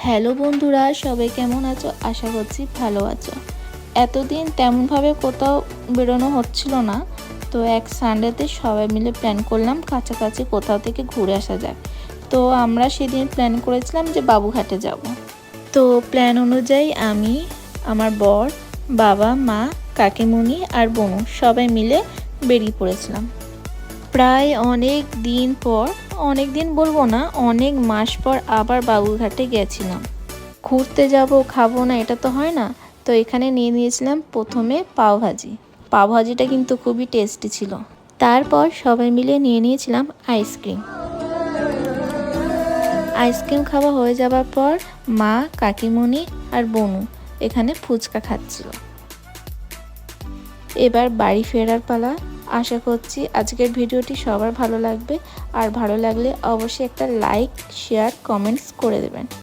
Hello বন্ধুরা, সবাই কেমন আছো? আশা করছি ভালো আছো। এতদিন তেমনভাবে কোথাও বেরোনো হচ্ছিল না, তো এক সানডেতে সবাই মিলে প্ল্যান করলাম কাছাকাছি কোথাও থেকে ঘুরে আসা যাক। তো আমরা সেদিন প্ল্যান করেছিলাম যে বাবুঘাটে যাব। তো প্ল্যান অনুযায়ী আমি, আমার বর, বাবা, মা, কাকিমুনি আর বোনু সবাই মিলে বেরিয়ে পড়েছিলাম। প্রায় অনেক দিন পর, অনেক দিন বলবো না, অনেক মাস পর আবার বাবুঘাটে গেছিলাম। ঘুরতে যাব, খাবো না এটা তো হয় না। তো এখানে নিয়ে নিয়েছিলাম প্রথমে পাওভাজি। পাওভাজিটা কিন্তু খুবই টেস্টি ছিল। তারপর সবাই মিলে নিয়ে নিয়েছিলাম আইসক্রিম। আইসক্রিম খাওয়া হয়ে যাবার পর মা, কাকিমণি আর বোনু এখানে ফুচকা খাচ্ছিল। এবার বাড়ি ফেরার পালা। আশা করছি আজকের ভিডিওটি সবার ভালো লাগবে, আর ভালো লাগলে অবশ্যই একটা লাইক, শেয়ার, কমেন্টস করে দেবেন।